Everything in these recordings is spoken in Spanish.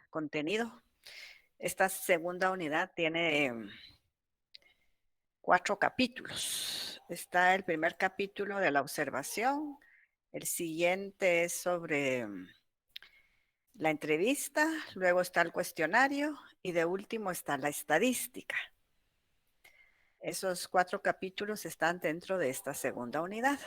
contenido. Esta segunda unidad tiene 4 capítulos. Está el primer capítulo de la observación, el siguiente es sobre la entrevista, luego está el cuestionario y de último está la estadística. Esos 4 capítulos están dentro de esta segunda unidad.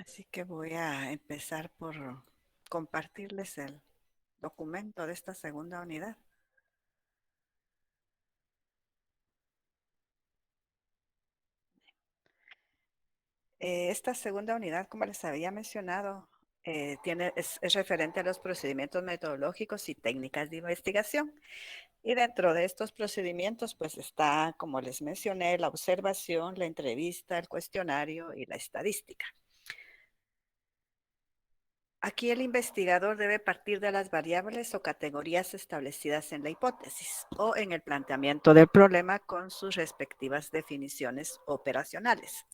Así que voy a empezar por compartirles el documento de esta segunda unidad. Esta segunda unidad, como les había mencionado, es referente a los procedimientos metodológicos y técnicas de investigación. Y dentro de estos procedimientos, pues está, como les mencioné, la observación, la entrevista, el cuestionario y la estadística. Aquí el investigador debe partir de las variables o categorías establecidas en la hipótesis o en el planteamiento del problema con sus respectivas definiciones operacionales.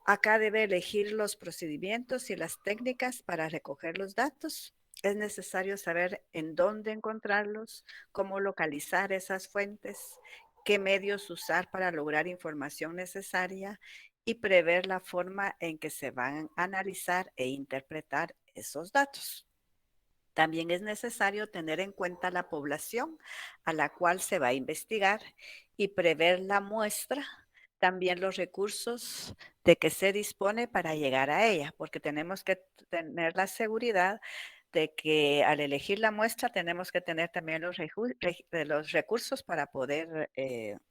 Acá debe elegir los procedimientos y las técnicas para recoger los datos. Es necesario saber en dónde encontrarlos, cómo localizar esas fuentes, qué medios usar para lograr información necesaria y prever la forma en que se van a analizar e interpretar esos datos. También es necesario tener en cuenta la población a la cual se va a investigar y prever la muestra, también los recursos de que se dispone para llegar a ella, porque tenemos que tener la seguridad de que al elegir la muestra tenemos que tener también los recursos para poder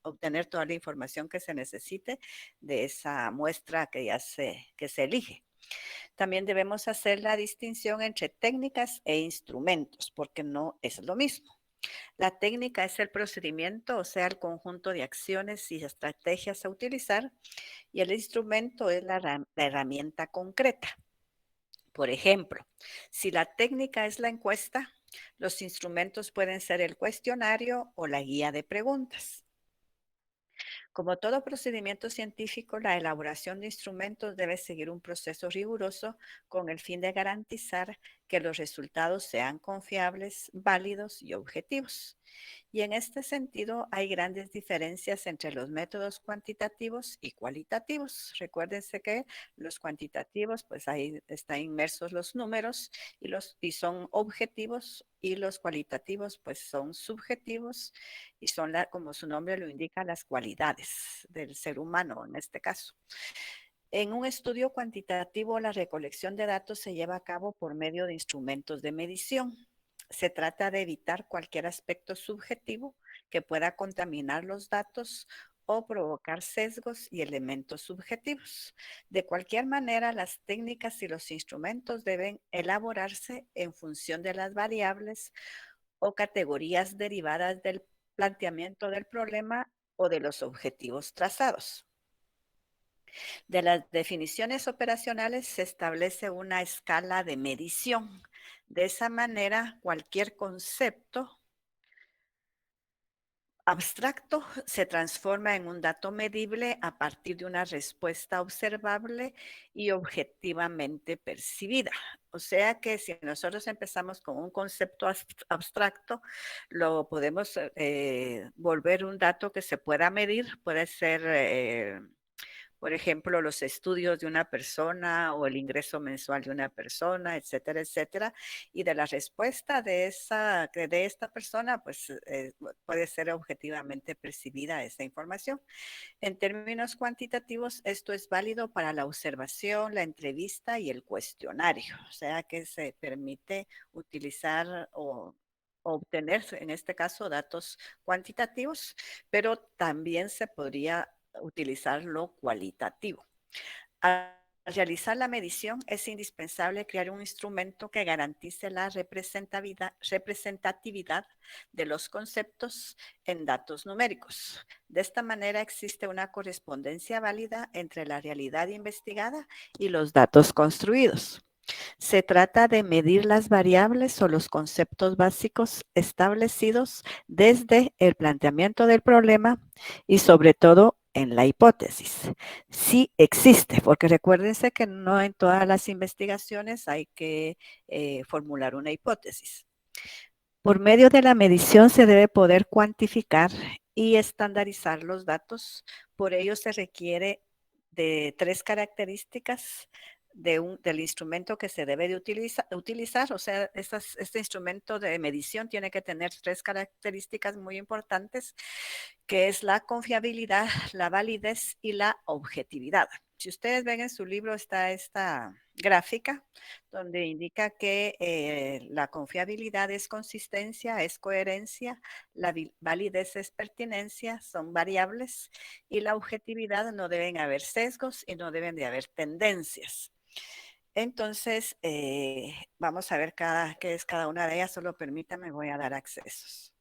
obtener toda la información que se necesite de esa muestra que se elige. También debemos hacer la distinción entre técnicas e instrumentos, porque no es lo mismo. La técnica es el procedimiento, o sea, el conjunto de acciones y estrategias a utilizar, y el instrumento es la herramienta concreta. Por ejemplo, si la técnica es la encuesta, los instrumentos pueden ser el cuestionario o la guía de preguntas. Como todo procedimiento científico, la elaboración de instrumentos debe seguir un proceso riguroso con el fin de garantizar que los resultados sean confiables, válidos y objetivos. Y en este sentido hay grandes diferencias entre los métodos cuantitativos y cualitativos. Recuérdense que los cuantitativos, pues ahí están inmersos los números y son objetivos, y los cualitativos pues son subjetivos y son, como su nombre lo indica, las cualidades del ser humano en este caso. En un estudio cuantitativo, la recolección de datos se lleva a cabo por medio de instrumentos de medición. Se trata de evitar cualquier aspecto subjetivo que pueda contaminar los datos o provocar sesgos y elementos subjetivos. De cualquier manera, las técnicas y los instrumentos deben elaborarse en función de las variables o categorías derivadas del planteamiento del problema o de los objetivos trazados. De las definiciones operacionales se establece una escala de medición. De esa manera, cualquier concepto abstracto se transforma en un dato medible a partir de una respuesta observable y objetivamente percibida. O sea que si nosotros empezamos con un concepto abstracto, lo podemos volver un dato que se pueda medir, puede ser por ejemplo, los estudios de una persona o el ingreso mensual de una persona, etcétera, etcétera. Y de la respuesta de esta persona, pues puede ser objetivamente percibida esa información. En términos cuantitativos, esto es válido para la observación, la entrevista y el cuestionario. O sea que se permite utilizar o obtener, en este caso, datos cuantitativos, pero también se podría utilizar lo cualitativo. Al realizar la medición es indispensable crear un instrumento que garantice la representatividad de los conceptos en datos numéricos. De esta manera existe una correspondencia válida entre la realidad investigada y los datos construidos. Se trata de medir las variables o los conceptos básicos establecidos desde el planteamiento del problema y sobre todo en la hipótesis. Sí existe, porque recuérdense que no en todas las investigaciones hay que formular una hipótesis. Por medio de la medición se debe poder cuantificar y estandarizar los datos. Por ello se requiere de tres características del instrumento que se debe de utilizar. O sea, este instrumento de medición tiene que tener tres características muy importantes, que es la confiabilidad, la validez y la objetividad. Si ustedes ven en su libro está esta gráfica donde indica que la confiabilidad es consistencia, es coherencia, la validez es pertinencia, son variables, y la objetividad no deben haber sesgos y no deben de haber tendencias. Entonces, vamos a ver qué es cada una de ellas. Solo permítame, voy a dar accesos.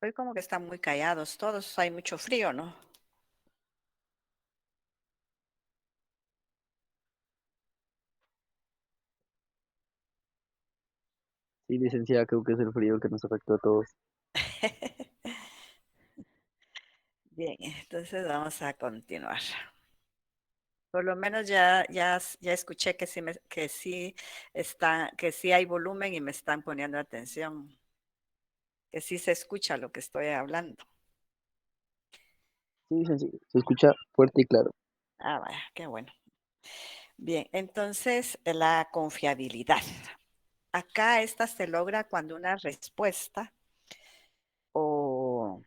Hoy como que están muy callados todos, hay mucho frío, ¿no? Sí, licenciada, creo que es el frío que nos afectó a todos. Bien, entonces vamos a continuar. Por lo menos ya escuché que que sí hay volumen y me están poniendo atención, que sí se escucha lo que estoy hablando. Sí, licenciada, se escucha fuerte y claro. Ah, vaya, qué bueno. Bien, entonces la confiabilidad. Acá esta se logra cuando una respuesta o,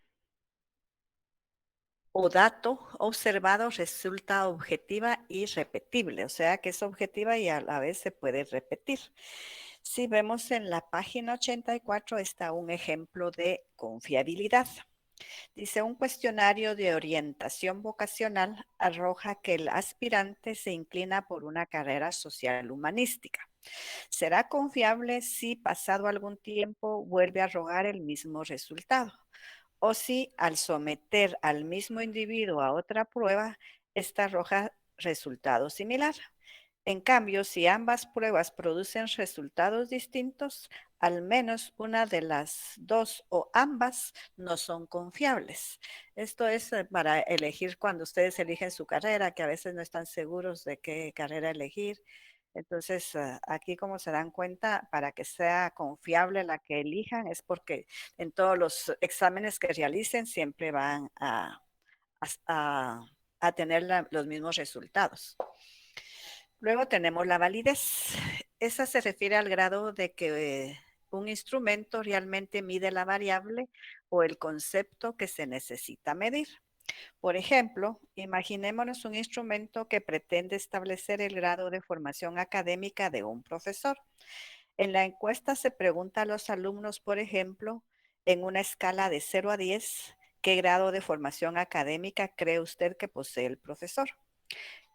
o dato observado resulta objetiva y repetible, o sea que es objetiva y a la vez se puede repetir. Si vemos en la página 84 está un ejemplo de confiabilidad. Dice, un cuestionario de orientación vocacional arroja que el aspirante se inclina por una carrera social humanística. ¿Será confiable si pasado algún tiempo vuelve a arrojar el mismo resultado? O si al someter al mismo individuo a otra prueba, esta arroja resultado similar. En cambio, si ambas pruebas producen resultados distintos, al menos una de las dos o ambas no son confiables. Esto es para elegir cuando ustedes eligen su carrera, que a veces no están seguros de qué carrera elegir. Entonces, aquí como se dan cuenta, para que sea confiable la que elijan, es porque en todos los exámenes que realicen siempre van a- a tener los mismos resultados. Luego tenemos la validez. Esa se refiere al grado de que un instrumento realmente mide la variable o el concepto que se necesita medir. Por ejemplo, imaginémonos un instrumento que pretende establecer el grado de formación académica de un profesor. En la encuesta se pregunta a los alumnos, por ejemplo, en una escala de 0 a 10, ¿qué grado de formación académica cree usted que posee el profesor?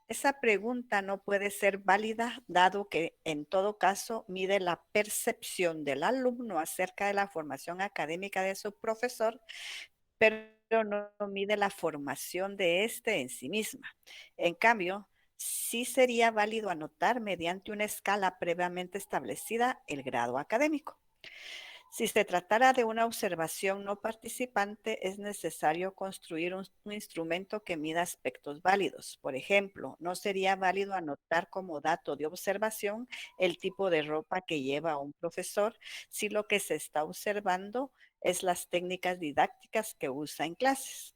Esa pregunta no puede ser válida dado que en todo caso mide la percepción del alumno acerca de la formación académica de su profesor, pero no mide la formación de éste en sí misma. En cambio, sí sería válido anotar mediante una escala previamente establecida el grado académico. Si se tratara de una observación no participante, es necesario construir un instrumento que mida aspectos válidos. Por ejemplo, no sería válido anotar como dato de observación el tipo de ropa que lleva un profesor si lo que se está observando es las técnicas didácticas que usa en clases.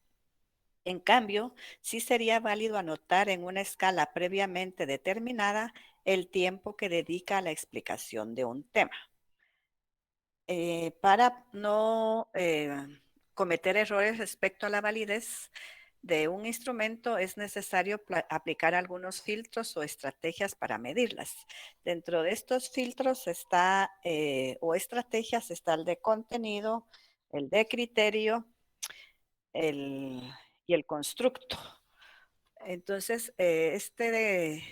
En cambio, sí sería válido anotar en una escala previamente determinada el tiempo que dedica a la explicación de un tema. Para no cometer errores respecto a la validez de un instrumento, es necesario aplicar algunos filtros o estrategias para medirlas. Dentro de estos filtros o estrategias está el de contenido, el de criterio y el constructo. Entonces, este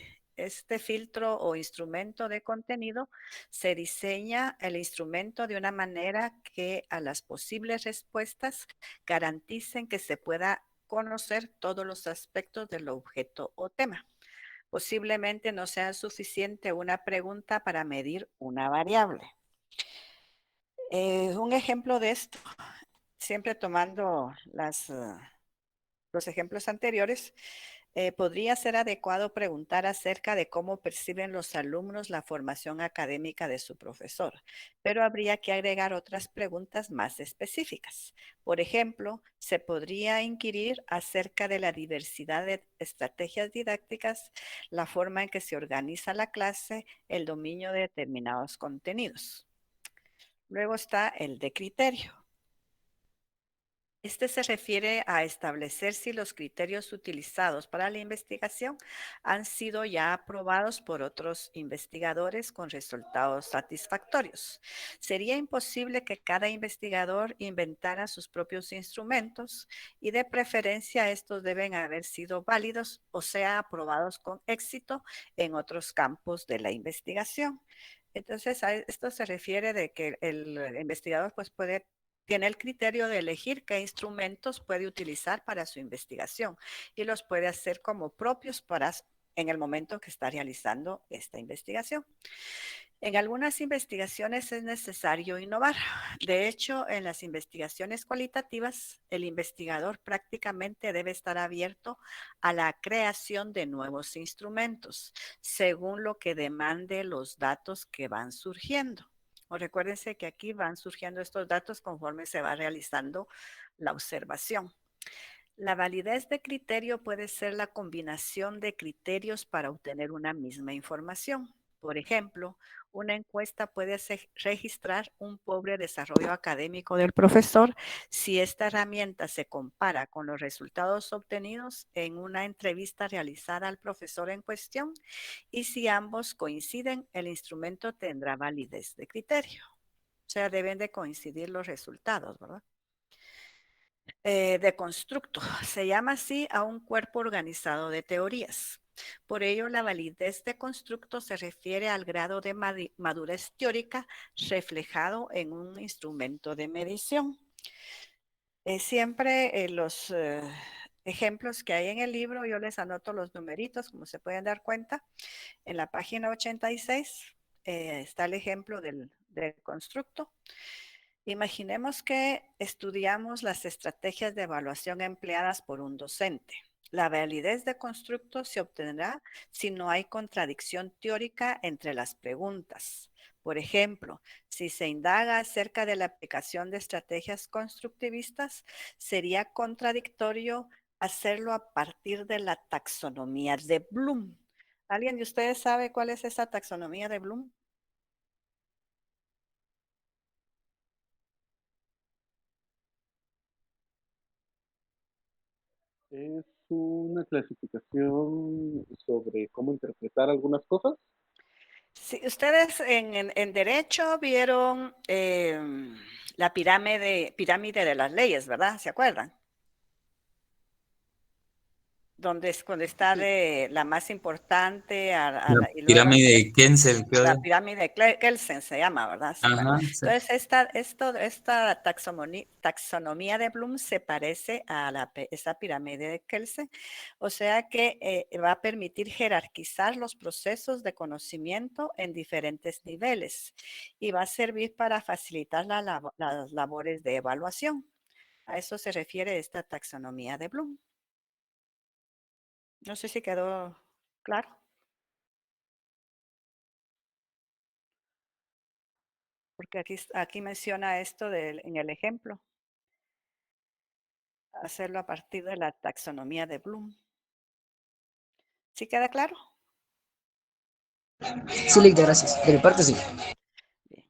filtro o instrumento de contenido se diseña el instrumento de una manera que a las posibles respuestas garanticen que se pueda conocer todos los aspectos del objeto o tema. Posiblemente no sea suficiente una pregunta para medir una variable. Un ejemplo de esto, siempre tomando los ejemplos anteriores, podría ser adecuado preguntar acerca de cómo perciben los alumnos la formación académica de su profesor, pero habría que agregar otras preguntas más específicas. Por ejemplo, se podría inquirir acerca de la diversidad de estrategias didácticas, la forma en que se organiza la clase, el dominio de determinados contenidos. Luego está el de criterio. Este se refiere a establecer si los criterios utilizados para la investigación han sido ya aprobados por otros investigadores con resultados satisfactorios. Sería imposible que cada investigador inventara sus propios instrumentos y de preferencia estos deben haber sido válidos o sea aprobados con éxito en otros campos de la investigación. Entonces, a esto se refiere de que el investigador pues tiene el criterio de elegir qué instrumentos puede utilizar para su investigación y los puede hacer como propios en el momento que está realizando esta investigación. En algunas investigaciones es necesario innovar. De hecho, en las investigaciones cualitativas, el investigador prácticamente debe estar abierto a la creación de nuevos instrumentos, según lo que demande los datos que van surgiendo. O recuérdense que aquí van surgiendo estos datos conforme se va realizando la observación. La validez de criterio puede ser la combinación de criterios para obtener una misma información. Por ejemplo, una encuesta puede registrar un pobre desarrollo académico del profesor si esta herramienta se compara con los resultados obtenidos en una entrevista realizada al profesor en cuestión y si ambos coinciden, el instrumento tendrá validez de criterio. O sea, deben de coincidir los resultados, ¿verdad? De constructo. Se llama así a un cuerpo organizado de teorías. Por ello, la validez de constructo se refiere al grado de madurez teórica reflejado en un instrumento de medición. Siempre los ejemplos que hay en el libro, yo les anoto los numeritos, como se pueden dar cuenta. En la página 86 está el ejemplo del constructo. Imaginemos que estudiamos las estrategias de evaluación empleadas por un docente. La validez de constructo se obtendrá si no hay contradicción teórica entre las preguntas. Por ejemplo, si se indaga acerca de la aplicación de estrategias constructivistas, sería contradictorio hacerlo a partir de la taxonomía de Bloom. ¿Alguien de ustedes sabe cuál es esa taxonomía de Bloom? Es una clasificación sobre cómo interpretar algunas cosas. Si ustedes en derecho vieron la pirámide de las leyes, ¿verdad? ¿Se acuerdan? Donde está Sí. de la más importante La y luego pirámide de Kensel, creo. la pirámide de Kelsen se llama, ¿verdad? Sí, bueno. Ajá, sí. Entonces, esta taxonomía de Bloom se parece a esa pirámide de Kelsen, o sea que va a permitir jerarquizar los procesos de conocimiento en diferentes niveles y va a servir para facilitar las labores de evaluación. A eso se refiere esta taxonomía de Bloom. No sé si quedó claro. Porque aquí menciona esto en el ejemplo, hacerlo a partir de la taxonomía de Bloom. ¿Sí queda claro? Sí, Leita, gracias. De mi parte, sí. Bien.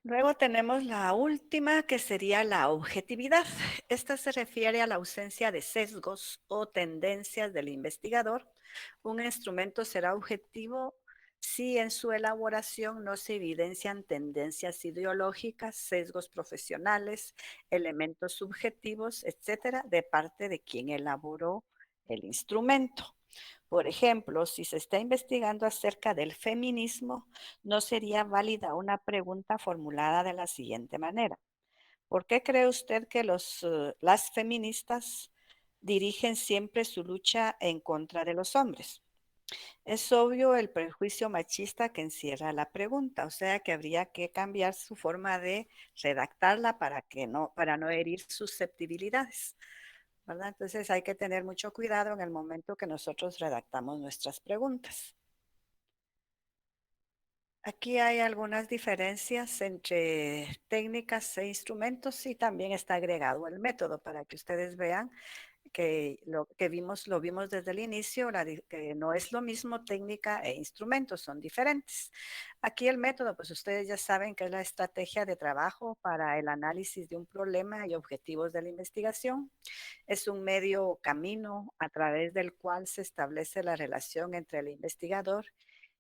Luego tenemos la última, que sería la objetividad. Esta se refiere a la ausencia de sesgos o tendencias del investigador. Un instrumento será objetivo si en su elaboración no se evidencian tendencias ideológicas, sesgos profesionales, elementos subjetivos, etcétera, de parte de quien elaboró el instrumento. Por ejemplo, si se está investigando acerca del feminismo, no sería válida una pregunta formulada de la siguiente manera: ¿por qué cree usted que las feministas dirigen siempre su lucha en contra de los hombres? Es obvio el prejuicio machista que encierra la pregunta, o sea que habría que cambiar su forma de redactarla para no herir susceptibilidades, ¿verdad? Entonces hay que tener mucho cuidado en el momento que nosotros redactamos nuestras preguntas. Aquí hay algunas diferencias entre técnicas e instrumentos y también está agregado el método para que ustedes vean que lo vimos desde el inicio, que no es lo mismo técnica e instrumentos, son diferentes. Aquí el método, pues ustedes ya saben que es la estrategia de trabajo para el análisis de un problema y objetivos de la investigación. Es un medio camino a través del cual se establece la relación entre el investigador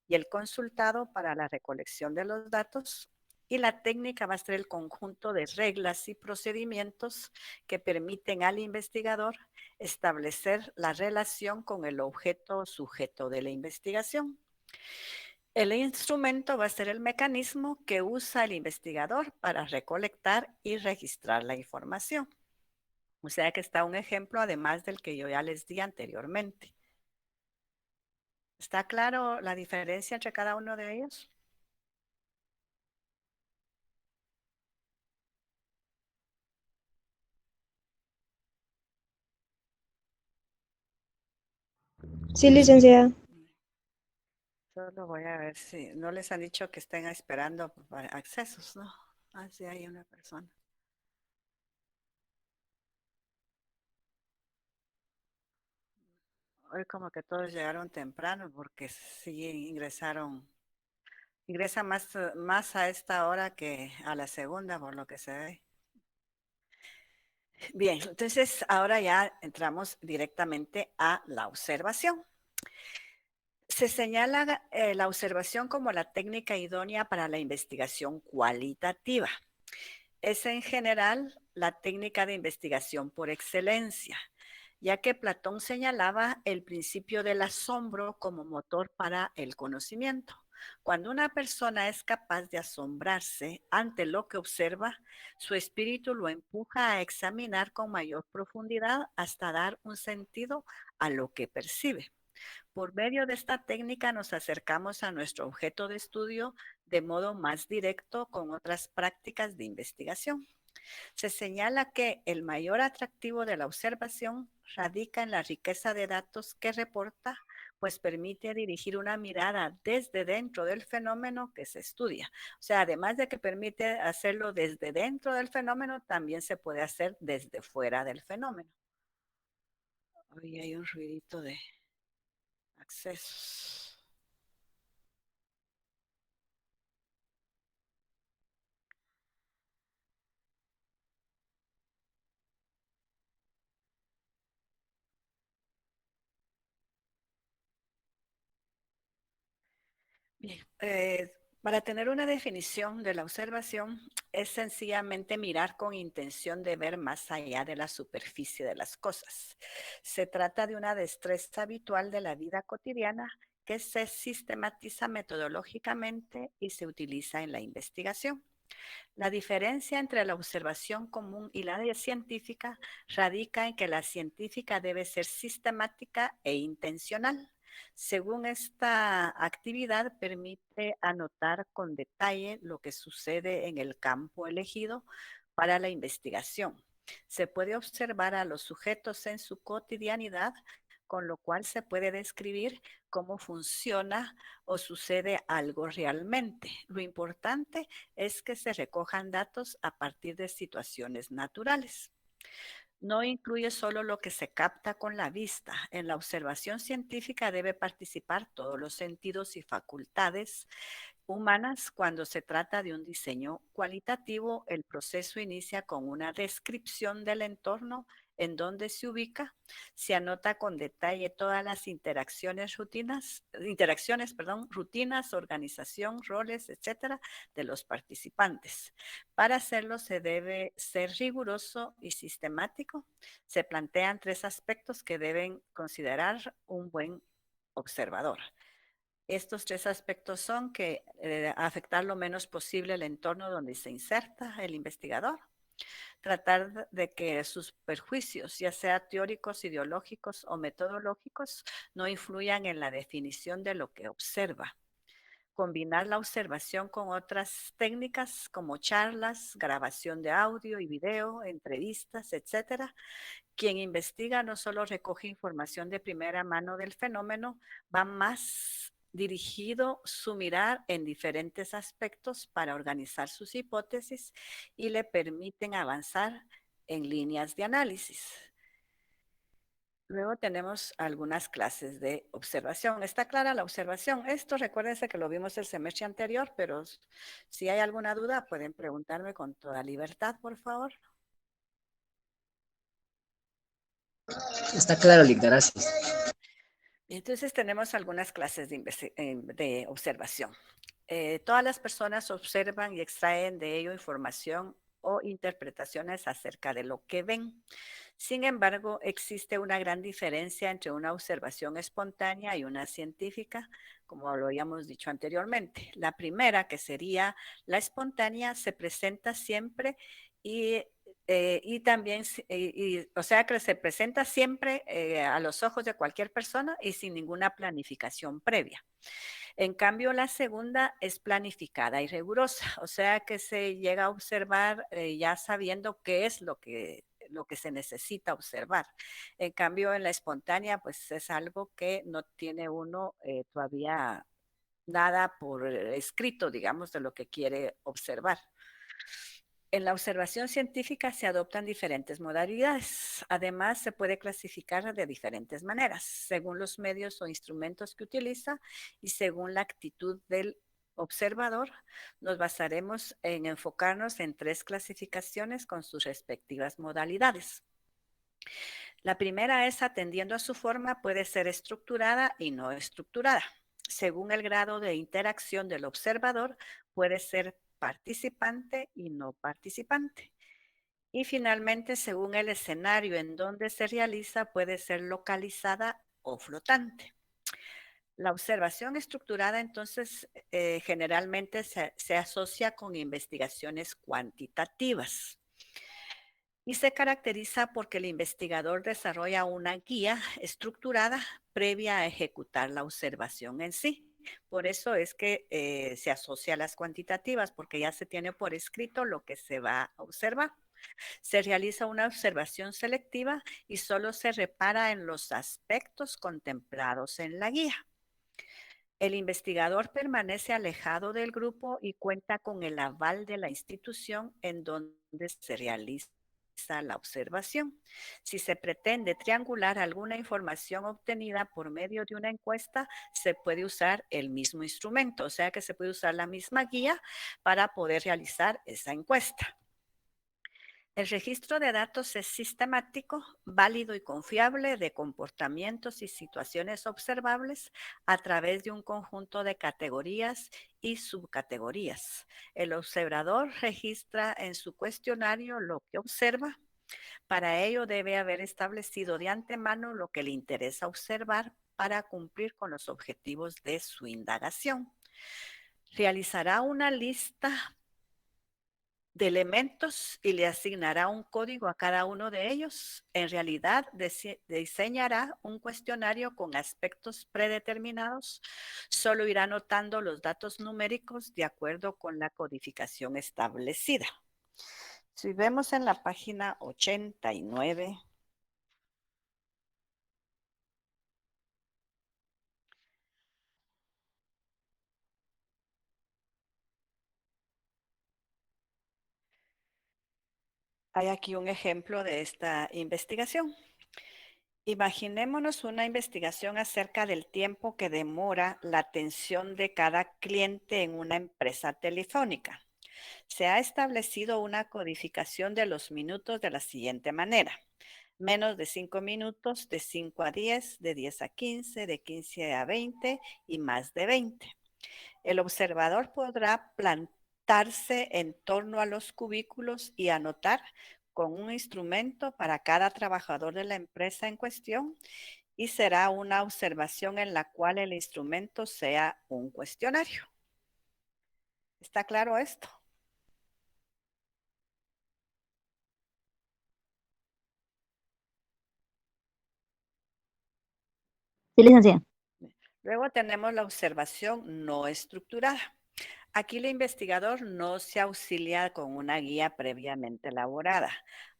y el consultado para la recolección de los datos. Y la técnica va a ser el conjunto de reglas y procedimientos que permiten al investigador establecer la relación con el objeto o sujeto de la investigación. El instrumento va a ser el mecanismo que usa el investigador para recolectar y registrar la información. O sea que está un ejemplo además del que yo ya les di anteriormente. ¿Está claro la diferencia entre cada uno de ellos? Sí, licenciada. Solo voy a ver si no les han dicho que estén esperando para accesos, ¿no? Así hay una persona. Hoy como que todos llegaron temprano porque sí ingresan más a esta hora que a la segunda, por lo que se ve. Bien, entonces ahora ya entramos directamente a la observación. Se señala la observación como la técnica idónea para la investigación cualitativa. Es en general la técnica de investigación por excelencia, ya que Platón señalaba el principio del asombro como motor para el conocimiento. Cuando una persona es capaz de asombrarse ante lo que observa, su espíritu lo empuja a examinar con mayor profundidad hasta dar un sentido a lo que percibe. Por medio de esta técnica nos acercamos a nuestro objeto de estudio de modo más directo con otras prácticas de investigación. Se señala que el mayor atractivo de la observación radica en la riqueza de datos que reporta, pues permite dirigir una mirada desde dentro del fenómeno que se estudia. O sea, además de que permite hacerlo desde dentro del fenómeno, también se puede hacer desde fuera del fenómeno. Hoy hay un ruidito de accesos. Bien, para tener una definición de la observación es sencillamente mirar con intención de ver más allá de la superficie de las cosas. Se trata de una destreza habitual de la vida cotidiana que se sistematiza metodológicamente y se utiliza en la investigación. La diferencia entre la observación común y la científica radica en que la científica debe ser sistemática e intencional. Según esta actividad, permite anotar con detalle lo que sucede en el campo elegido para la investigación. Se puede observar a los sujetos en su cotidianidad, con lo cual se puede describir cómo funciona o sucede algo realmente. Lo importante es que se recojan datos a partir de situaciones naturales. No incluye solo lo que se capta con la vista. En la observación científica debe participar todos los sentidos y facultades humanas. Cuando se trata de un diseño cualitativo, el proceso inicia con una descripción del entorno en dónde se ubica, se anota con detalle todas las rutinas, organización, roles, etcétera, de los participantes. Para hacerlo se debe ser riguroso y sistemático. Se plantean 3 aspectos que deben considerar un buen observador. Estos 3 aspectos son que afectar lo menos posible el entorno donde se inserta el investigador, tratar de que sus perjuicios, ya sea teóricos, ideológicos o metodológicos, no influyan en la definición de lo que observa. Combinar la observación con otras técnicas como charlas, grabación de audio y video, entrevistas, etcétera. Quien investiga no solo recoge información de primera mano del fenómeno, va más dirigido su mirar en diferentes aspectos para organizar sus hipótesis y le permiten avanzar en líneas de análisis. Luego tenemos algunas clases de observación. ¿Está clara la observación? Esto recuérdense que lo vimos el semestre anterior, pero si hay alguna duda pueden preguntarme con toda libertad, por favor. Está claro, Lic, gracias. Entonces tenemos algunas clases de observación. Todas las personas observan y extraen de ello información o interpretaciones acerca de lo que ven. Sin embargo, existe una gran diferencia entre una observación espontánea y una científica, como lo habíamos dicho anteriormente. La primera, que sería la espontánea, se presenta siempre y también, o sea, que se presenta siempre a los ojos de cualquier persona y sin ninguna planificación previa. En cambio, la segunda es planificada y rigurosa, o sea, que se llega a observar ya sabiendo qué es lo que se necesita observar. En cambio, en la espontánea, pues es algo que no tiene uno todavía nada por escrito, digamos, de lo que quiere observar. En la observación científica se adoptan diferentes modalidades. Además, se puede clasificar de diferentes maneras, según los medios o instrumentos que utiliza y según la actitud del observador. Nos basaremos en enfocarnos en 3 clasificaciones con sus respectivas modalidades. La primera es atendiendo a su forma, puede ser estructurada y no estructurada. Según el grado de interacción del observador, puede ser participante y no participante. Y finalmente, según el escenario en donde se realiza, puede ser localizada o flotante. La observación estructurada, entonces, generalmente se asocia con investigaciones cuantitativas y se caracteriza porque el investigador desarrolla una guía estructurada previa a ejecutar la observación en sí. Por eso es que se asocia a las cuantitativas, porque ya se tiene por escrito lo que se va a observar. Se realiza una observación selectiva y solo se repara en los aspectos contemplados en la guía. El investigador permanece alejado del grupo y cuenta con el aval de la institución en donde se realiza la observación. Si se pretende triangular alguna información obtenida por medio de una encuesta, se puede usar el mismo instrumento, o sea que se puede usar la misma guía para poder realizar esa encuesta. El registro de datos es sistemático, válido y confiable de comportamientos y situaciones observables a través de un conjunto de categorías y subcategorías. El observador registra en su cuestionario lo que observa. Para ello debe haber establecido de antemano lo que le interesa observar para cumplir con los objetivos de su indagación. Realizará una lista de elementos y le asignará un código a cada uno de ellos. En realidad, diseñará un cuestionario con aspectos predeterminados. Solo irá anotando los datos numéricos de acuerdo con la codificación establecida. Si vemos en la página 89, hay aquí un ejemplo de esta investigación. Imaginémonos una investigación acerca del tiempo que demora la atención de cada cliente en una empresa telefónica. Se ha establecido una codificación de los minutos de la siguiente manera. Menos de 5 minutos, de 5 a 10, de 10 a 15, de 15 a 20 y más de 20. El observador podrá plantarse en torno a los cubículos y anotar con un instrumento para cada trabajador de la empresa en cuestión y será una observación en la cual el instrumento sea un cuestionario. ¿Está claro esto? Sí, licenciada. Luego tenemos la observación no estructurada. Aquí el investigador no se auxilia con una guía previamente elaborada.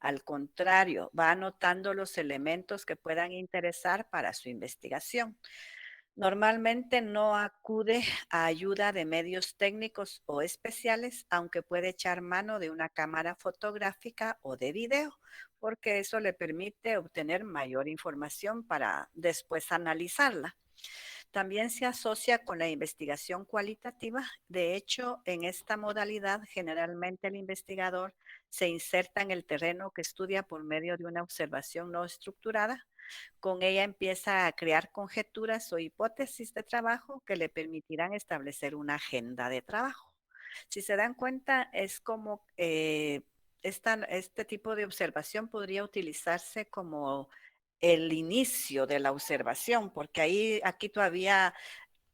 Al contrario, va anotando los elementos que puedan interesar para su investigación. Normalmente no acude a ayuda de medios técnicos o especiales, aunque puede echar mano de una cámara fotográfica o de video, porque eso le permite obtener mayor información para después analizarla. También se asocia con la investigación cualitativa. De hecho, en esta modalidad, generalmente el investigador se inserta en el terreno que estudia por medio de una observación no estructurada. Con ella empieza a crear conjeturas o hipótesis de trabajo que le permitirán establecer una agenda de trabajo. Si se dan cuenta, es como este tipo de observación podría utilizarse como el inicio de la observación, porque aquí todavía,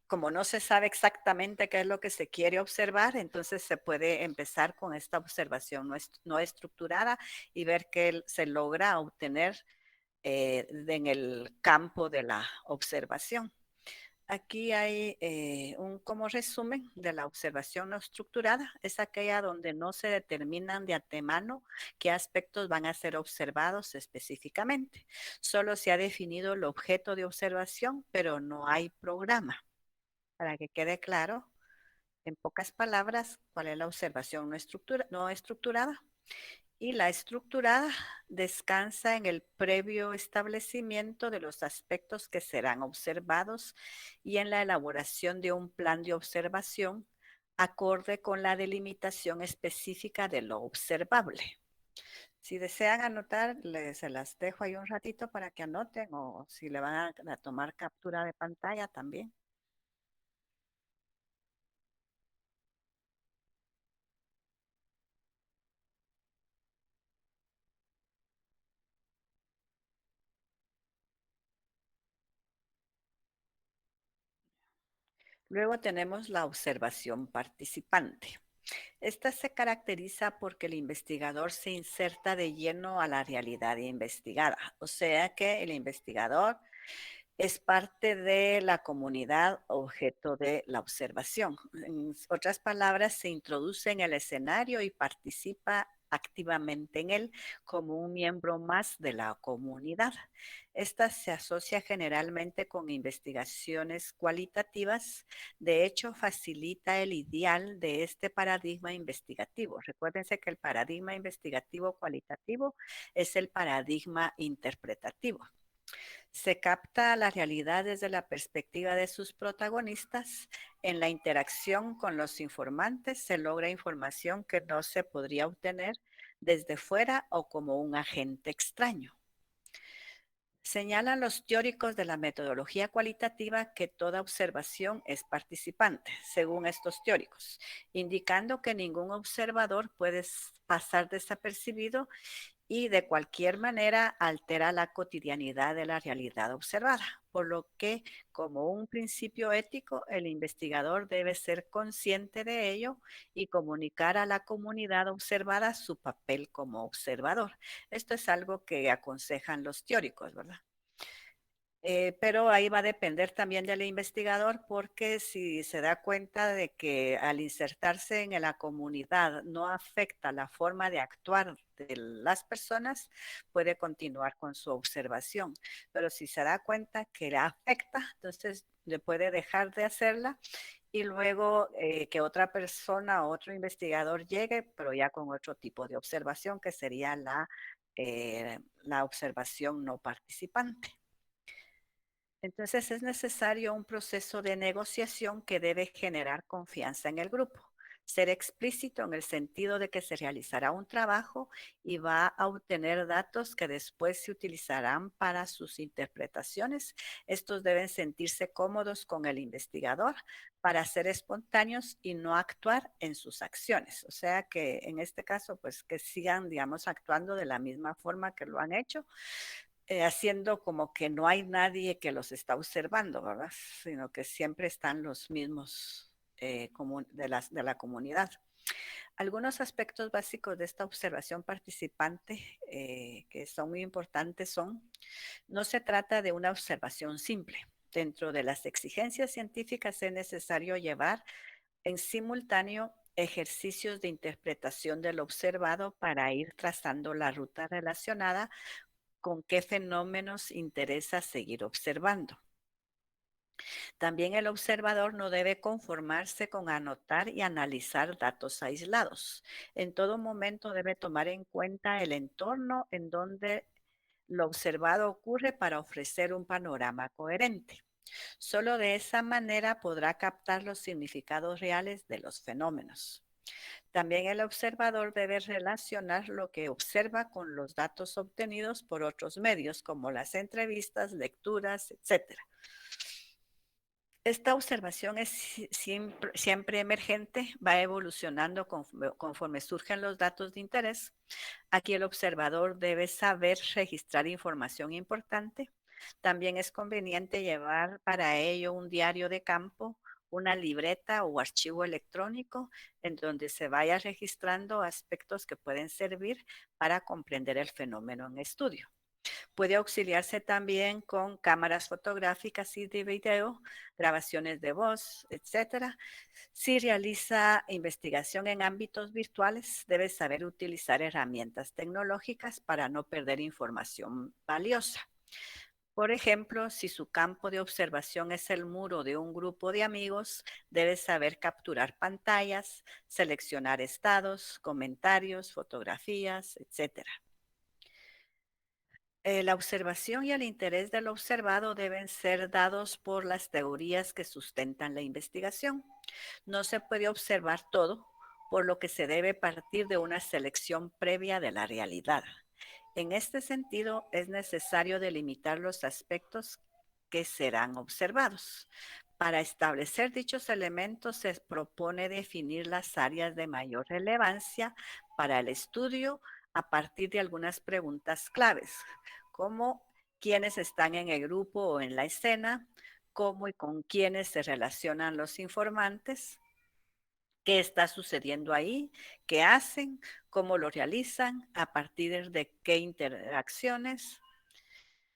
como no se sabe exactamente qué es lo que se quiere observar, entonces se puede empezar con esta observación no estructurada y ver qué se logra obtener en el campo de la observación. Aquí hay un como resumen de la observación no estructurada. Es aquella donde no se determinan de antemano qué aspectos van a ser observados específicamente. Solo se ha definido el objeto de observación, pero no hay programa. Para que quede claro, en pocas palabras, cuál es la observación no estructurada. Y la estructurada descansa en el previo establecimiento de los aspectos que serán observados y en la elaboración de un plan de observación acorde con la delimitación específica de lo observable. Si desean anotar, se las dejo ahí un ratito para que anoten o si le van a tomar captura de pantalla también. Luego tenemos la observación participante. Esta se caracteriza porque el investigador se inserta de lleno a la realidad investigada, o sea que el investigador es parte de la comunidad objeto de la observación. En otras palabras, se introduce en el escenario y participa activamente en él como un miembro más de la comunidad. Esta se asocia generalmente con investigaciones cualitativas. De hecho, facilita el ideal de este paradigma investigativo. Recuérdense que el paradigma investigativo cualitativo es el paradigma interpretativo. Se capta la realidad desde la perspectiva de sus protagonistas. En la interacción con los informantes se logra información que no se podría obtener desde fuera o como un agente extraño. Señalan los teóricos de la metodología cualitativa que toda observación es participante, según estos teóricos, indicando que ningún observador puede pasar desapercibido y de cualquier manera altera la cotidianidad de la realidad observada, por lo que como un principio ético el investigador debe ser consciente de ello y comunicar a la comunidad observada su papel como observador. Esto es algo que aconsejan los teóricos, ¿verdad? Pero ahí va a depender también del investigador porque si se da cuenta de que al insertarse en la comunidad no afecta la forma de actuar de las personas, puede continuar con su observación. Pero si se da cuenta que le afecta, entonces le puede dejar de hacerla y luego que otra persona o otro investigador llegue, pero ya con otro tipo de observación que sería la observación no participante. Entonces es necesario un proceso de negociación que debe generar confianza en el grupo. ser explícito en el sentido de que se realizará un trabajo y va a obtener datos que después se utilizarán para sus interpretaciones. Estos deben sentirse cómodos con el investigador para ser espontáneos y no actuar en sus acciones. O sea que en este caso, pues que sigan, digamos, actuando de la misma forma que lo han hecho, haciendo como que no hay nadie que los está observando, ¿verdad? Sino que siempre están los mismos de la comunidad. Algunos aspectos básicos de esta observación participante que son muy importantes son, no se trata de una observación simple. Dentro de las exigencias científicas es necesario llevar en simultáneo ejercicios de interpretación del observado para ir trazando la ruta relacionada con qué fenómenos interesa seguir observando. También el observador no debe conformarse con anotar y analizar datos aislados. En todo momento debe tomar en cuenta el entorno en donde lo observado ocurre para ofrecer un panorama coherente. Solo de esa manera podrá captar los significados reales de los fenómenos. También el observador debe relacionar lo que observa con los datos obtenidos por otros medios, como las entrevistas, lecturas, etc. Esta observación es siempre emergente, va evolucionando conforme surgen los datos de interés. Aquí el observador debe saber registrar información importante. También es conveniente llevar para ello un diario de campo, una libreta o archivo electrónico en donde se vaya registrando aspectos que pueden servir para comprender el fenómeno en estudio. Puede auxiliarse también con cámaras fotográficas y de video, grabaciones de voz, etcétera. Si realiza investigación en ámbitos virtuales, debe saber utilizar herramientas tecnológicas para no perder información valiosa. Por ejemplo, si su campo de observación es el muro de un grupo de amigos, debe saber capturar pantallas, seleccionar estados, comentarios, fotografías, etcétera. La observación y el interés del observado deben ser dados por las teorías que sustentan la investigación. No se puede observar todo, por lo que se debe partir de una selección previa de la realidad. En este sentido, es necesario delimitar los aspectos que serán observados. Para establecer dichos elementos se propone definir las áreas de mayor relevancia para el estudio a partir de algunas preguntas claves, como quiénes están en el grupo o en la escena, cómo y con quiénes se relacionan los informantes, qué está sucediendo ahí, qué hacen, cómo lo realizan, a partir de qué interacciones,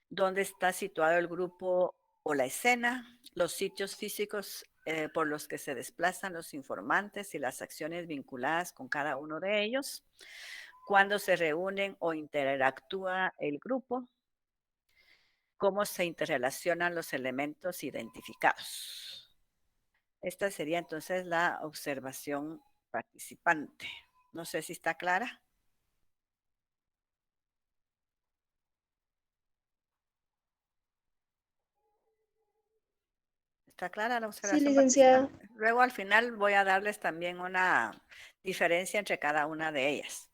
dónde está situado el grupo o la escena, los sitios físicos por los que se desplazan los informantes y las acciones vinculadas con cada uno de ellos, cuándo se reúnen o interactúa el grupo, cómo se interrelacionan los elementos identificados. Esta sería entonces la observación participante. No sé si está clara. ¿Está clara la Sí, observación licenciada. participante? Luego al final voy a darles también una diferencia entre cada una de ellas.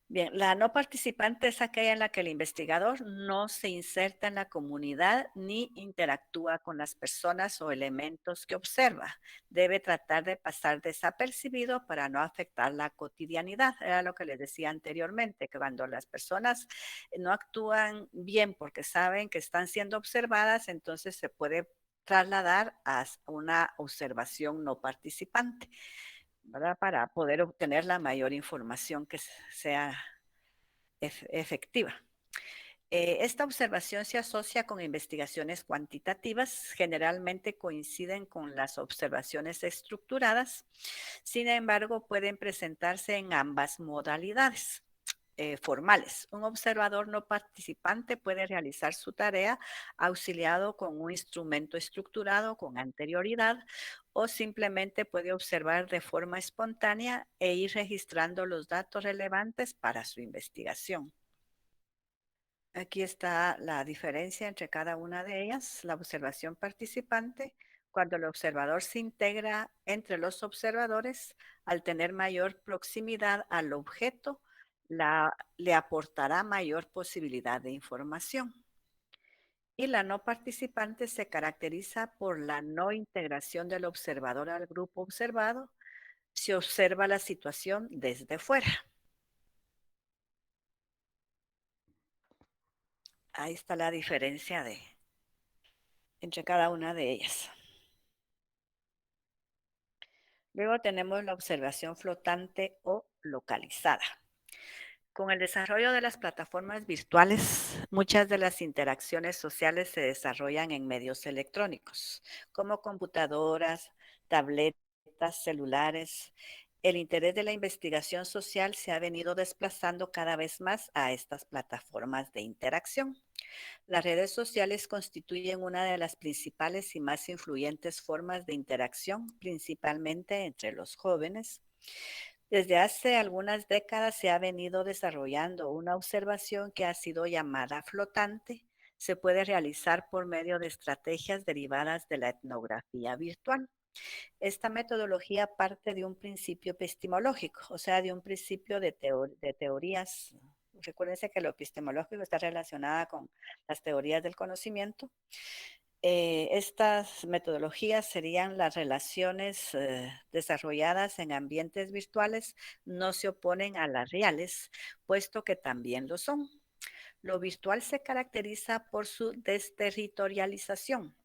Bien, la no participante es aquella en la que el investigador no se inserta en la comunidad ni interactúa con las personas o elementos que observa. Debe tratar de pasar desapercibido para no afectar la cotidianidad. Era lo que les decía anteriormente, que cuando las personas no actúan bien porque saben que están siendo observadas, entonces se puede trasladar a una observación no participante, ¿verdad? Para poder obtener la mayor información que sea efectiva. Esta observación se asocia con investigaciones cuantitativas, generalmente coinciden con las observaciones estructuradas, sin embargo pueden presentarse en ambas modalidades. Formales. Un observador no participante puede realizar su tarea auxiliado con un instrumento estructurado con anterioridad o simplemente puede observar de forma espontánea e ir registrando los datos relevantes para su investigación. Aquí está la diferencia entre cada una de ellas. La observación participante Cuando el observador se integra entre los observadores, al tener mayor proximidad al objeto, le aportará mayor posibilidad de información. Y la no participante se caracteriza por la no integración del observador al grupo observado. Se observa la situación desde fuera. Ahí está la diferencia entre cada una de ellas. Luego tenemos la observación flotante o localizada. Con el desarrollo de las plataformas virtuales, muchas de las interacciones sociales se desarrollan en medios electrónicos, como computadoras, tabletas, celulares. El interés de la investigación social se ha venido desplazando cada vez más a estas plataformas de interacción. Las redes sociales constituyen una de las principales y más influyentes formas de interacción, principalmente entre los jóvenes. Desde hace algunas décadas se ha venido desarrollando una observación que ha sido llamada flotante. Se puede realizar por medio de estrategias derivadas de la etnografía virtual. Esta metodología parte de un principio epistemológico, o sea, de un principio de teorías. Recuérdense que lo epistemológico está relacionado con las teorías del conocimiento. Estas metodologías serían las relaciones desarrolladas en ambientes virtuales, no se oponen a las reales, puesto que también lo son. Lo virtual se caracteriza por su desterritorialización.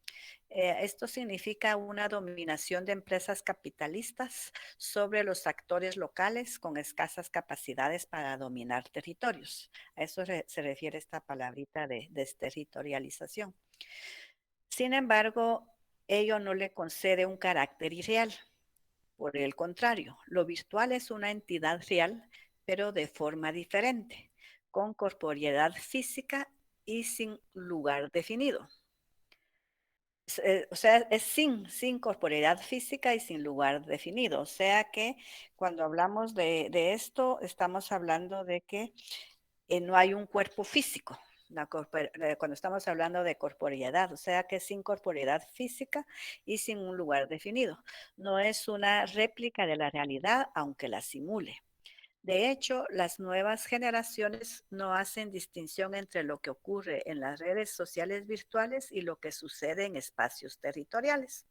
Esto significa una dominación de empresas capitalistas sobre los actores locales con escasas capacidades para dominar territorios. A eso se refiere esta palabrita de desterritorialización. Sin embargo, ello no le concede un carácter irreal. Por el contrario, lo virtual es una entidad real, pero de forma diferente, con corporeidad física y sin lugar definido. O sea, es sin corporeidad física y sin lugar definido. O sea que cuando hablamos de esto, estamos hablando de que no hay un cuerpo físico. Cuando estamos hablando de corporeidad, o sea que sin corporeidad física y sin un lugar definido. No es una réplica de la realidad, aunque la simule. De hecho, las nuevas generaciones no hacen distinción entre lo que ocurre en las redes sociales virtuales y lo que sucede en espacios territoriales.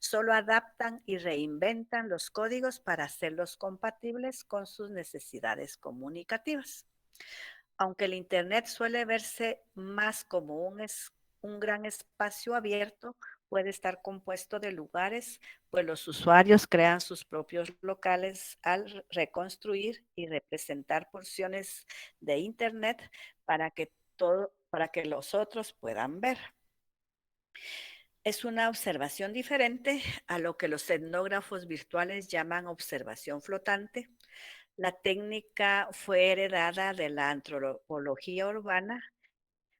Solo adaptan y reinventan los códigos para hacerlos compatibles con sus necesidades comunicativas. Aunque el Internet suele verse más como un gran espacio abierto, puede estar compuesto de lugares, pues los usuarios crean sus propios locales al reconstruir y representar porciones de Internet para que los otros puedan ver. Es una observación diferente a lo que los etnógrafos virtuales llaman observación flotante. La técnica fue heredada de la antropología urbana.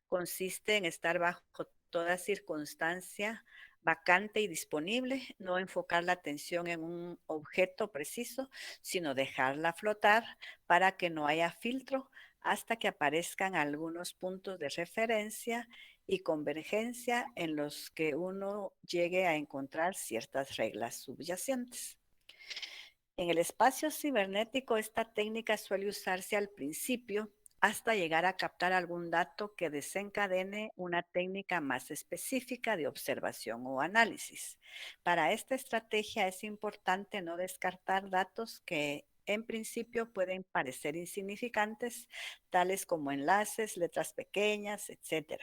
Consiste en estar bajo toda circunstancia vacante y disponible, no enfocar la atención en un objeto preciso, sino dejarla flotar para que no haya filtro hasta que aparezcan algunos puntos de referencia y convergencia en los que uno llegue a encontrar ciertas reglas subyacentes. En el espacio cibernético, esta técnica suele usarse al principio hasta llegar a captar algún dato que desencadene una técnica más específica de observación o análisis. Para esta estrategia es importante no descartar datos que en principio pueden parecer insignificantes, tales como enlaces, letras pequeñas, etc.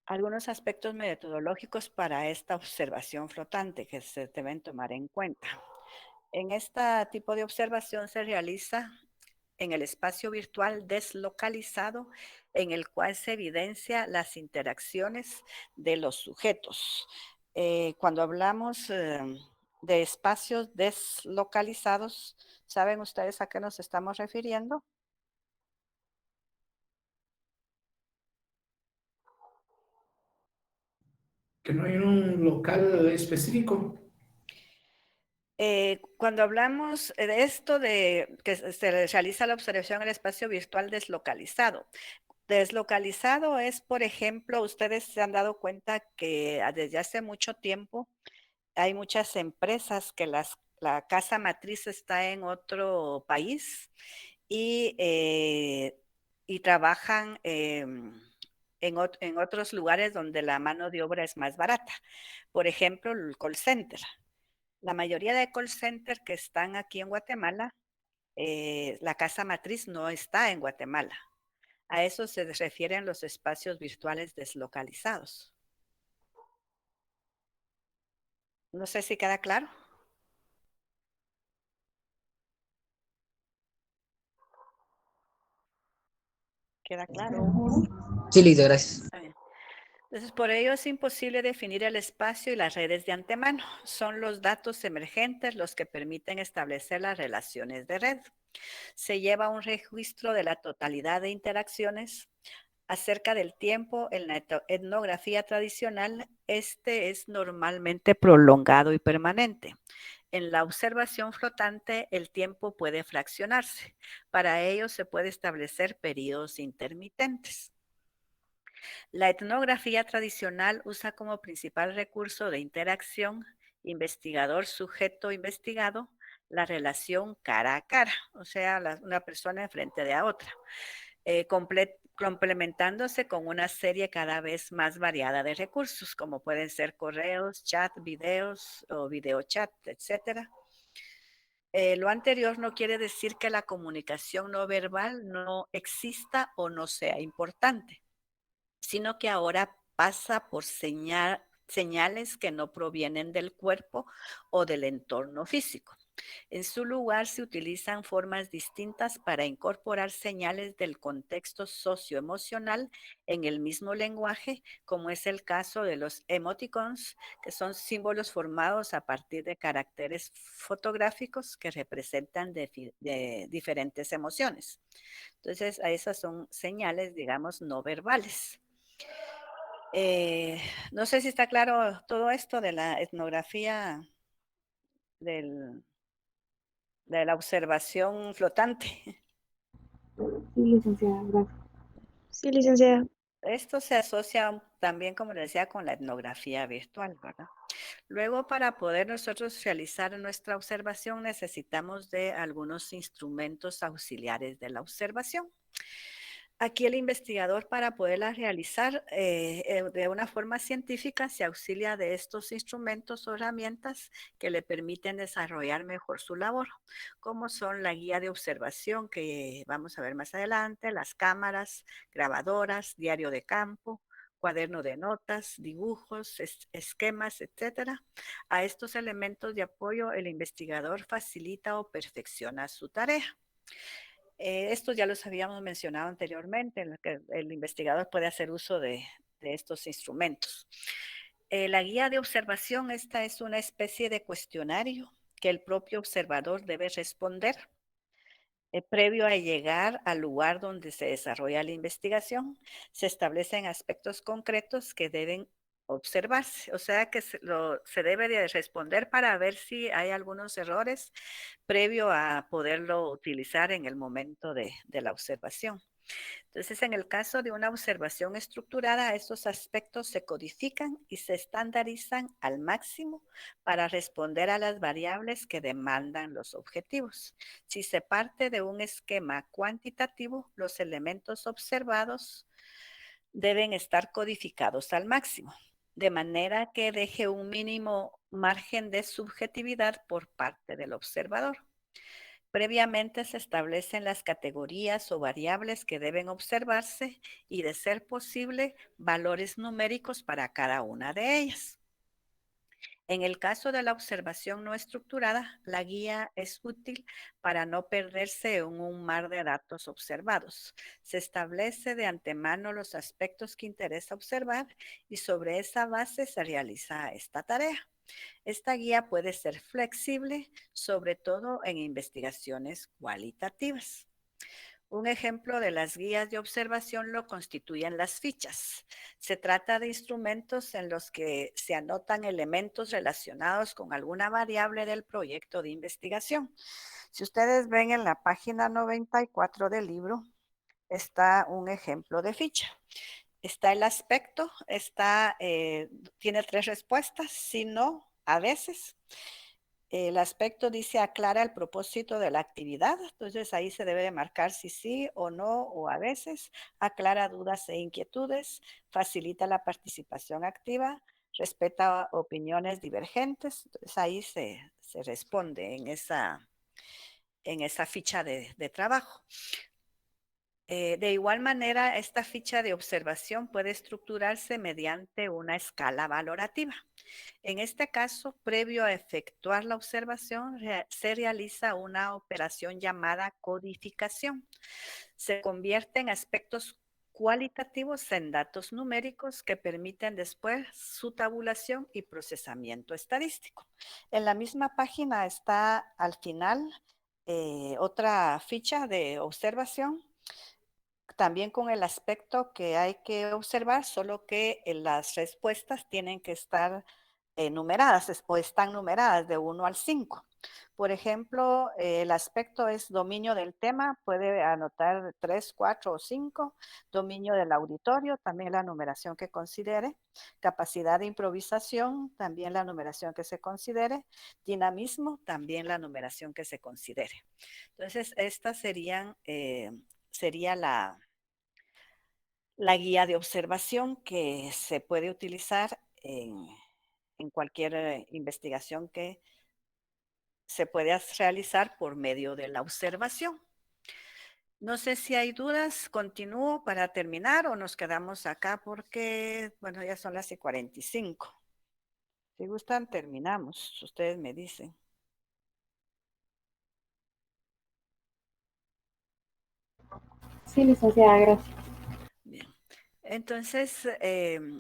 Algunos aspectos metodológicos para esta observación flotante que se deben tomar en cuenta. En este tipo de observación se realiza en el espacio virtual deslocalizado, en el cual se evidencia las interacciones de los sujetos. Cuando hablamos de espacios deslocalizados, ¿saben ustedes a qué nos estamos refiriendo? Que no hay un local específico. Cuando hablamos de esto de que se realiza la observación en el espacio virtual deslocalizado, Deslocalizado es, por ejemplo, ustedes se han dado cuenta que desde hace mucho tiempo hay muchas empresas que la casa matriz está en otro país y, y trabajan en otros lugares donde la mano de obra es más barata. Por ejemplo, el call center. La mayoría de call center que están aquí en Guatemala, la casa matriz no está en Guatemala. A eso se refieren los espacios virtuales deslocalizados. No sé si queda claro. ¿Queda claro? Sí, listo, gracias. Está bien. Entonces, por ello es imposible definir el espacio y las redes de antemano. Son los datos emergentes los que permiten establecer las relaciones de red. Se lleva un registro de la totalidad de interacciones. Acerca del tiempo en la etnografía tradicional, este es normalmente prolongado y permanente. En la observación flotante, el tiempo puede fraccionarse. Para ello se puede establecer periodos intermitentes. La etnografía tradicional usa como principal recurso de interacción investigador-sujeto-investigado la relación cara a cara, o sea, una persona enfrente de a otra, complementándose con una serie cada vez más variada de recursos, como pueden ser correos, chat, videos o videochat, etcétera. Lo anterior no quiere decir que la comunicación no verbal no exista o no sea importante, sino que ahora pasa por señales que no provienen del cuerpo o del entorno físico. En su lugar se utilizan formas distintas para incorporar señales del contexto socioemocional en el mismo lenguaje, como es el caso de los emoticons, que son símbolos formados a partir de caracteres fotográficos que representan de diferentes emociones. Entonces, esas son señales, digamos, no verbales. No sé si está claro todo esto de la etnografía del, de la observación flotante. Sí, licenciada, gracias. Sí, licenciada. Esto se asocia también, como les decía, con la etnografía virtual, ¿verdad? Luego, para poder nosotros realizar nuestra observación, necesitamos de algunos instrumentos auxiliares de la observación. Aquí el investigador, para poderla realizar de una forma científica, se auxilia de estos instrumentos o herramientas que le permiten desarrollar mejor su labor, como son la guía de observación que vamos a ver más adelante, las cámaras, grabadoras, diario de campo, cuaderno de notas, dibujos, esquemas, etcétera. A estos elementos de apoyo el investigador facilita o perfecciona su tarea. Estos ya los habíamos mencionado anteriormente, en el que el investigador puede hacer uso de estos instrumentos. La guía de observación, esta es una especie de cuestionario que el propio observador debe responder previo a llegar al lugar donde se desarrolla la investigación. Se establecen aspectos concretos que deben observarse, o sea que se debe de responder para ver si hay algunos errores previo a poderlo utilizar en el momento de la observación. Entonces, en el caso de una observación estructurada, estos aspectos se codifican y se estandarizan al máximo para responder a las variables que demandan los objetivos. Si se parte de un esquema cuantitativo, los elementos observados deben estar codificados al máximo, de manera que deje un mínimo margen de subjetividad por parte del observador. Previamente se establecen las categorías o variables que deben observarse y, de ser posible, valores numéricos para cada una de ellas. En el caso de la observación no estructurada, la guía es útil para no perderse en un mar de datos observados. Se establece de antemano los aspectos que interesa observar y sobre esa base se realiza esta tarea. Esta guía puede ser flexible, sobre todo en investigaciones cualitativas. Un ejemplo de las guías de observación lo constituyen las fichas. Se trata de instrumentos en los que se anotan elementos relacionados con alguna variable del proyecto de investigación. Si ustedes ven en la página 94 del libro, está un ejemplo de ficha. Está el aspecto, tiene 3 respuestas, sí, no, a veces. El aspecto dice aclara el propósito de la actividad, entonces ahí se debe de marcar si sí o no o a veces, aclara dudas e inquietudes, facilita la participación activa, respeta opiniones divergentes, entonces ahí se responde en esa ficha de trabajo. De igual manera, esta ficha de observación puede estructurarse mediante una escala valorativa. En este caso, previo a efectuar la observación, se realiza una operación llamada codificación. Se convierte en aspectos cualitativos en datos numéricos que permiten después su tabulación y procesamiento estadístico. En la misma página está al final otra ficha de observación también con el aspecto que hay que observar, solo que las respuestas tienen que estar numeradas o están numeradas de 1 al 5. Por ejemplo, el aspecto es dominio del tema, puede anotar 3, 4 o 5. Dominio del auditorio, también la numeración que considere. Capacidad de improvisación, también la numeración que se considere. Dinamismo, también la numeración que se considere. Entonces, estas sería la guía de observación que se puede utilizar en cualquier investigación que se puede realizar por medio de la observación. No sé si hay dudas, continúo para terminar o nos quedamos acá porque, bueno, ya son las 45. Si gustan, terminamos. Ustedes me dicen. Sí, licenciada, gracias. Bien. Entonces,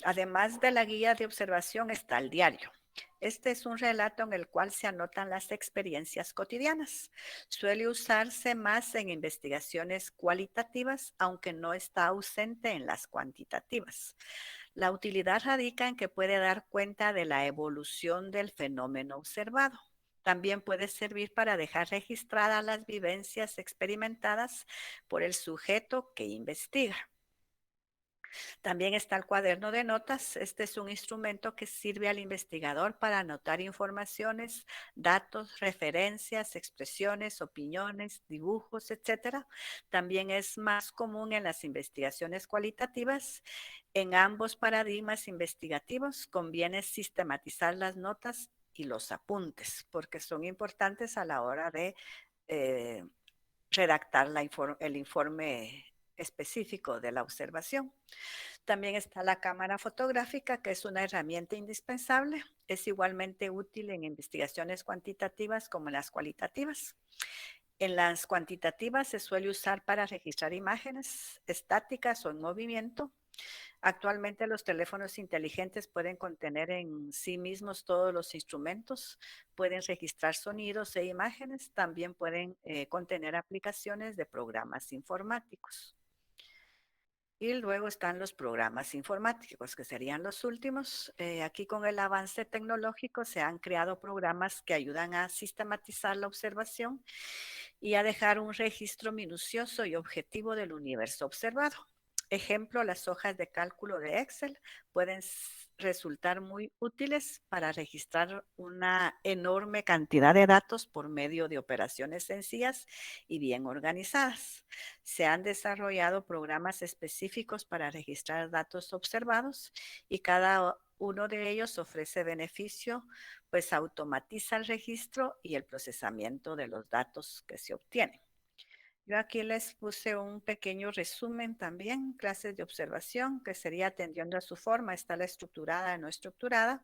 además de la guía de observación está el diario. Este es un relato en el cual se anotan las experiencias cotidianas. Suele usarse más en investigaciones cualitativas, aunque no está ausente en las cuantitativas. La utilidad radica en que puede dar cuenta de la evolución del fenómeno observado. También puede servir para dejar registradas las vivencias experimentadas por el sujeto que investiga. También está el cuaderno de notas. Este es un instrumento que sirve al investigador para anotar informaciones, datos, referencias, expresiones, opiniones, dibujos, etcétera. También es más común en las investigaciones cualitativas. En ambos paradigmas investigativos conviene sistematizar las notas y los apuntes porque son importantes a la hora de eh, redactar el informe específico de la observación. También está la cámara fotográfica, que es una herramienta indispensable. Es igualmente útil en investigaciones cuantitativas como en las cualitativas. En las cuantitativas se suele usar para registrar imágenes estáticas o en movimiento. Actualmente los teléfonos inteligentes pueden contener en sí mismos todos los instrumentos, pueden registrar sonidos e imágenes, también pueden contener aplicaciones de programas informáticos. Y luego están los programas informáticos, que serían los últimos. Aquí con el avance tecnológico se han creado programas que ayudan a sistematizar la observación y a dejar un registro minucioso y objetivo del universo observado. Ejemplo, las hojas de cálculo de Excel pueden resultar muy útiles para registrar una enorme cantidad de datos por medio de operaciones sencillas y bien organizadas. Se han desarrollado programas específicos para registrar datos observados y cada uno de ellos ofrece beneficio, pues automatiza el registro y el procesamiento de los datos que se obtienen. Yo aquí les puse un pequeño resumen también, clases de observación, que sería atendiendo a su forma, está la estructurada y no estructurada.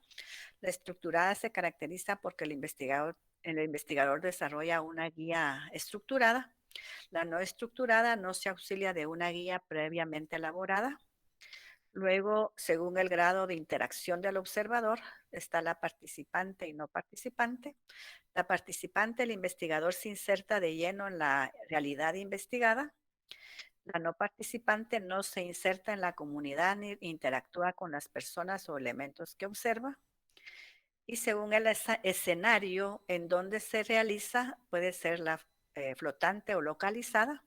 La estructurada se caracteriza porque el investigador desarrolla una guía estructurada. La no estructurada no se auxilia de una guía previamente elaborada. Luego, según el grado de interacción del observador, está la participante y no participante. La participante, el investigador se inserta de lleno en la realidad investigada. La no participante no se inserta en la comunidad ni interactúa con las personas o elementos que observa. Y según el escenario en donde se realiza, puede ser la flotante o localizada.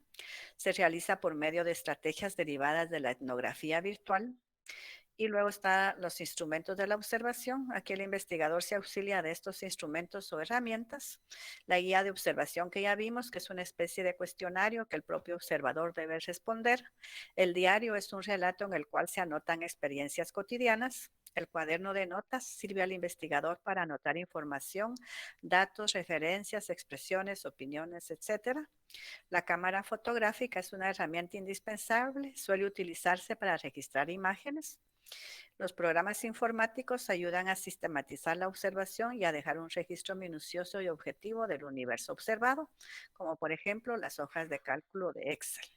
Se realiza por medio de estrategias derivadas de la etnografía virtual. Y luego están los instrumentos de la observación. Aquí el investigador se auxilia de estos instrumentos o herramientas. La guía de observación que ya vimos, que es una especie de cuestionario que el propio observador debe responder. El diario es un relato en el cual se anotan experiencias cotidianas. El cuaderno de notas sirve al investigador para anotar información, datos, referencias, expresiones, opiniones, etc. La cámara fotográfica es una herramienta indispensable. Suele utilizarse para registrar imágenes. Los programas informáticos ayudan a sistematizar la observación y a dejar un registro minucioso y objetivo del universo observado, como por ejemplo las hojas de cálculo de Excel.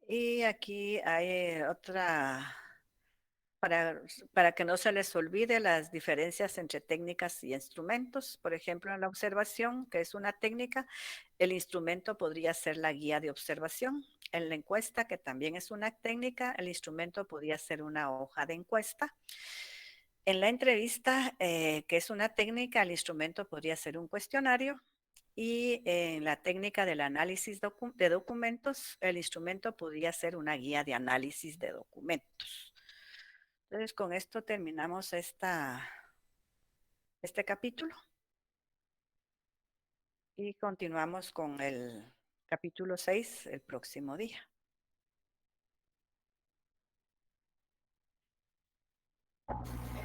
Y aquí hay otra, para que no se les olvide las diferencias entre técnicas y instrumentos. Por ejemplo, en la observación, que es una técnica, el instrumento podría ser la guía de observación. En la encuesta, que también es una técnica, el instrumento podría ser una hoja de encuesta. En la entrevista, que es una técnica, el instrumento podría ser un cuestionario. Y en la técnica del análisis de documentos, el instrumento podría ser una guía de análisis de documentos. Entonces, con esto terminamos este capítulo. Y continuamos con el capítulo 6 el próximo día.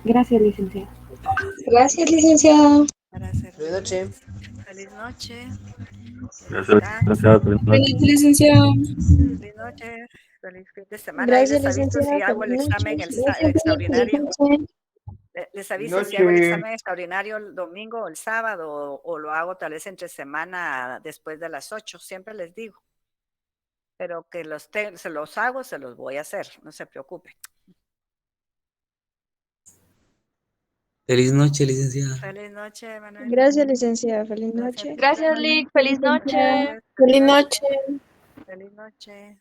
Gracias, licenciada. Gracias, licenciado. Buenas noches. Feliz noche. Gracias. Feliz licenciado. Feliz noche. Feliz fin de semana. Gracias, Les aviso si licenciada. hago el Feliz examen noche. el extraordinario. Noche. Les aviso si hago el examen extraordinario el domingo o el sábado o lo hago tal vez entre semana después de las 8. Siempre les digo. Pero que se los hago, se los voy a hacer. No se preocupen. Feliz noche, licenciada. Feliz noche, Manuel. Gracias, licenciada. Feliz noche. Gracias, Lick. Feliz noche. Feliz noche. Feliz noche.